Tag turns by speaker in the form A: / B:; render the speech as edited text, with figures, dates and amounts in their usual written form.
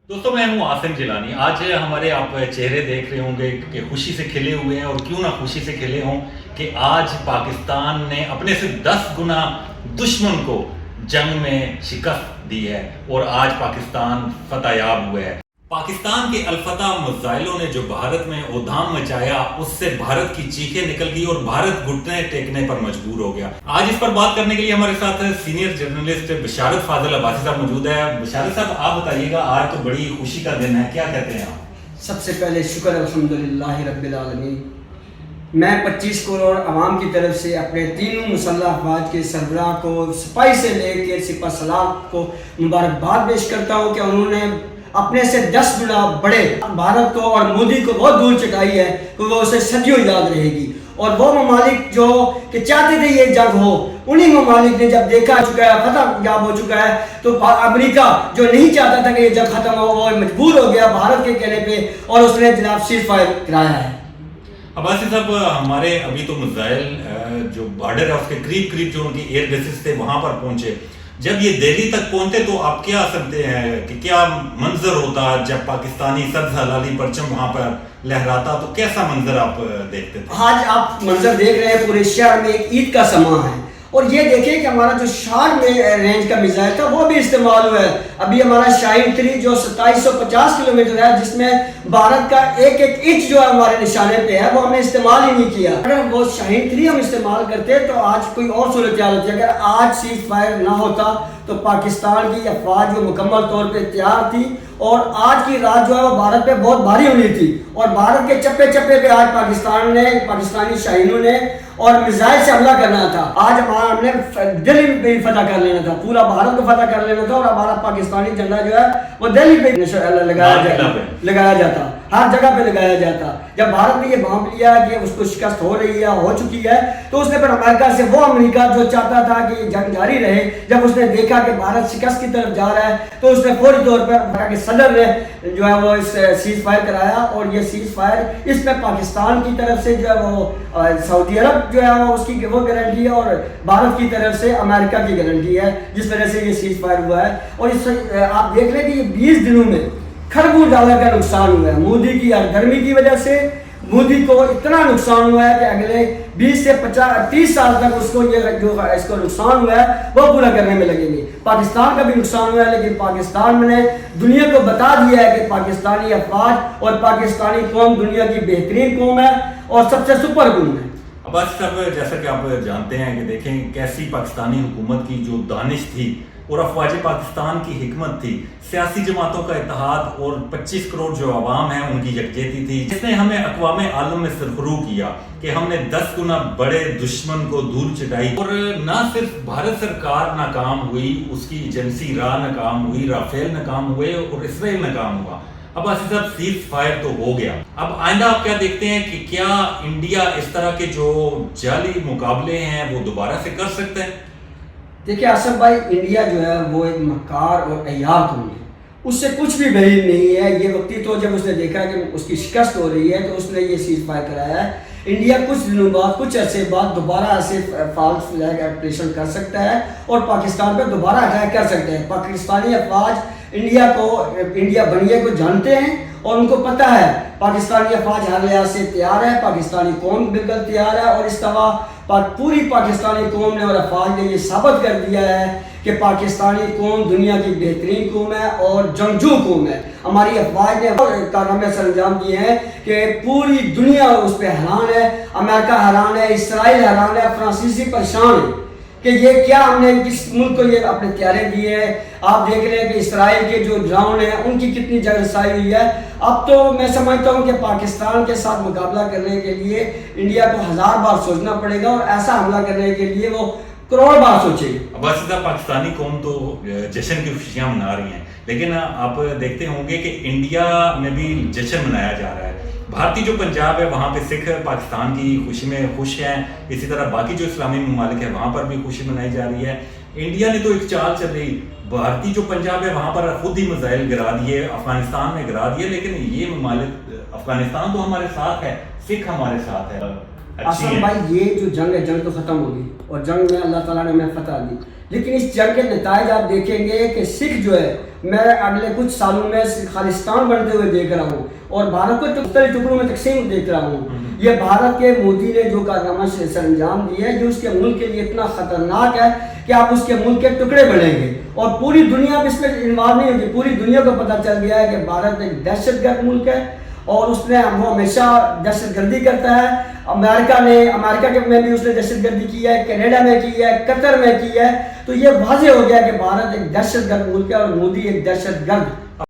A: दोस्तों मैं हूं आसिम जिलानी। आज हमारे आप चेहरे देख रहे होंगे कि खुशी से खिले हुए हैं, और क्यों ना खुशी से खिले हों कि आज पाकिस्तान ने अपने से 10 गुना दुश्मन को जंग में शिकस्त दी है और आज पाकिस्तान फतहयाब हुआ है। पाकिस्तान के अलफता मिसाइलों ने जो भारत में उधाम मचाया, उससे भारत की चीखें निकल गई और भारत घुटने टेकने पर मजबूर हो गया। आज इस पर बात करने के लिए हमारे साथ सीनियर जर्नलिस्ट बशारत फाजिल अब्बासी साहब मौजूद है। बशारत साहब, आप बताइएगा, आज तो बड़ी खुशी का दिन है, क्या कहते हैं आप?
B: सबसे पहले शुक्र अल्हम्दुलिल्लाह रब्बिल आलमीन। मैं 25 करोड़ आवाम की तरफ से अपने तीनों मुसल्लह अफवाज के सरबराह को, सिपाही से लेकर सिपह सलार को मुबारकबाद पेश करता हूँ कि उन्होंने अपने से 10 गुना बड़े भारत को और मोदी को बहुत दूर चुकाई है कि वो उसे सदियों याद रहेगी। और वो ममालिक जो कि चाहते थे ये जंग हो, उन्हीं ममालिक ने जब देखा चुका है, फतहयाब हो चुका है, तो अमेरिका जो नहीं चाहता था कि ये जंग खत्म हो, वो मजबूर हो गया भारत के कहने पे और उसने जनाब सीज फायर कराया है।
A: अब्बासी साहब, हमारे अभी तो मिसाइल जो बॉर्डर है उसके करीब करीब जो उनकी एयर बेसिस थे वहां पर पहुंचे। जब ये दिल्ली तक पहुंचते तो आप क्या समझते हैं कि क्या मंजर होता जब पाकिस्तानी सब्ज हलाली परचम वहां पर लहराता, तो कैसा मंजर आप देखते थे?
B: आज आप मंजर देख रहे हैं, पूरे शहर में एक ईद का समा है। और ये देखिए कि हमारा जो शार्ट में रेंज का मिसाइल था वो भी इस्तेमाल हुआ है। अभी हमारा शाहीन 3 जो 2750 किलोमीटर है, जिसमें भारत का एक एक इंच जो है हमारे निशाने पे है, वो हमने इस्तेमाल ही नहीं किया। अगर वो शाहीन 3 हम इस्तेमाल करते तो आज कोई और सूरत हाल होती। अगर आज सीज फायर ना होता तो पाकिस्तान की अफवाज जो मुकम्मल तौर पे तैयार थी और आज की रात जो है वो भारत पे बहुत भारी होनी थी। और भारत के चप्पे चप्पे पे आज पाकिस्तानी शाहीनों ने और मिसाइल से हमला करना था। आज हमने दिल्ली पे फतह कर लेना था, पूरा भारत को फतह कर लेना था और हमारा पाकिस्तानी झंडा जो है वो दिल्ली पे लगाया जाता, हर जगह पे लगाया जाता। जब भारत ने ये भांप लिया कि उसको शिकस्त हो रही है, हो चुकी है, तो उसने फिर अमेरिका से, वो अमेरिका जो चाहता था कि ये जंग जारी रहे, जब उसने देखा कि भारत शिकस्त की तरफ जा रहा है, तो उसने फौरी तौर पर अमेरिका के सदर ने जो है वो इस सीज फायर कराया। और ये सीज फायर, इसमें पाकिस्तान की तरफ से जो है वो सऊदी अरब जो है वो उसकी वो गारंटी है और भारत की तरफ से अमेरिका की गारंटी है, जिस तरह से ये सीज फायर हुआ है। और इस आप देख रहे हैं कि ये 20 दिनों में खरबों डॉलर का नुकसान हुआ है। मोदी की गर्मी की वजह से मोदी को इतना नुकसान हुआ है कि अगले 20 से 30 साल तक उसको ये जो इसको नुकसान हुआ है वो पूरा करने में लगेंगे। पाकिस्तान का भी नुकसान हुआ है, लेकिन पाकिस्तान ने दुनिया को बता दिया है कि पाकिस्तानी अफवाज और पाकिस्तानी कौम दुनिया की बेहतरीन कौम है और सबसे सुपर कौम है।
A: अब्बासी साहब, जैसा कि आप जानते हैं कि देखें कैसी पाकिस्तानी हुकूमत की जो दानिश थी और अफवाज पाकिस्तान की हिकमत थी, सियासी जमातों का इत्तेहाद और 25 करोड़ जो आवाम है उनकी यकजहती थी, जिसने हमें अक़वाम आलम में सरफरू किया कि हमने 10 गुना बड़े दुश्मन को दूर चटाई। और ना सिर्फ भारत सरकार नाकाम हुई, उसकी एजेंसी रा नाकाम हुई, राफेल नाकाम हुए और इसराइल नाकाम हुआ। अब्बासी साहब, सीज फायर तो हो गया, अब आइंदा आप क्या देखते हैं कि क्या इंडिया इस तरह के जो जाली मुकाबले हैं वो दोबारा से कर सकते हैं?
B: देखिए आसफ भाई, इंडिया जो है वो एक मक्कार और अय्यार कौम है, उससे कुछ भी बरी नहीं है। ये वक्ती तो जब उसने देखा कि उसकी शिकस्त हो रही है तो उसने ये सीज फायर कराया है। इंडिया कुछ दिनों बाद, कुछ अरसे बाद दोबारा ऐसे फॉल्स फ्लैग ऑपरेशन कर सकता है और पाकिस्तान पर दोबारा अटैक कर सकते हैं। पाकिस्तानी अफवाज इंडिया बनिए को जानते हैं और उनको पता है पाकिस्तानी अफवाज हर लिहाज से तैयार है, पाकिस्तानी कौम बिल्कुल तैयार है। और इस तरह पूरी पाकिस्तानी कौम ने और अफवाज ने ये साबित कर दिया है कि पाकिस्तानी कौम दुनिया की बेहतरीन कौम है और जंगजू कौम है। हमारी अफवाज ने कारनामे सर अंजाम दिए हैं कि पूरी दुनिया उस पर हैरान है, अमेरिका हैरान है, इसराइल हैरान है, फ्रांसीसी परेशान है कि ये क्या हमने किस मुल्क को ये अपने तैयारी दी है। आप देख रहे हैं कि इसराइल के जो ड्रोन है उनकी कितनी जगह रसाई हुई है। अब तो मैं समझता हूँ कि पाकिस्तान के साथ मुकाबला करने के लिए इंडिया को 1000 बार सोचना पड़ेगा और ऐसा हमला करने के लिए वो करोड़ बार सोचेगी।
A: अब्बासी साहब, पाकिस्तानी कौम तो जश्न की खुशियां मना रही हैं, लेकिन आप देखते होंगे कि इंडिया में भी जश्न मनाया जा रहा है। भारतीय जो पंजाब है वहाँ पे सिख पाकिस्तान की खुशी में खुश हैं, इसी तरह बाकी जो इस्लामी ममालिक है वहाँ पर भी खुशी मनाई जा रही है। इंडिया ने तो एक चाल चल रही, भारतीय जो पंजाब है वहाँ पर खुद ही मिसाइल गिरा दिए, अफगानिस्तान में गिरा दिए, लेकिन ये ममालिक, अफगानिस्तान तो हमारे साथ है, सिख हमारे साथ है।
B: भाई, ये जो जंग है, जंग तो खत्म होगी और जंग में अल्लाह ताला ने हमें फतह दी, لیکن اس جنگ کے نتائج آپ دیکھیں گے کہ سکھ جو ہے میں اگلے کچھ سالوں میں خالستان بنتے ہوئے دیکھ رہا ہوں اور بھارت کو مختلف ٹکڑوں میں تقسیم دیکھ رہا ہوں. یہ بھارت کے مودی نے جو کارنامہ سر انجام دیا ہے یہ اس کے ملک کے لیے اتنا خطرناک ہے کہ آپ اس کے ملک کے ٹکڑے بڑھیں گے اور پوری دنیا میں اس میں انوالو نہیں ہوگی. پوری دنیا کو پتہ چل گیا ہے کہ بھارت ایک دہشت گرد ملک ہے اور اس نے وہ ہمیشہ دہشت گردی کرتا ہے. امریکہ میں بھی اس نے دہشت گردی کی ہے, کینیڈا میں کی ہے, قطر میں کی ہے. تو یہ واضح ہو گیا کہ بھارت ایک دہشت گرد ملک ہے اور مودی ایک دہشت گرد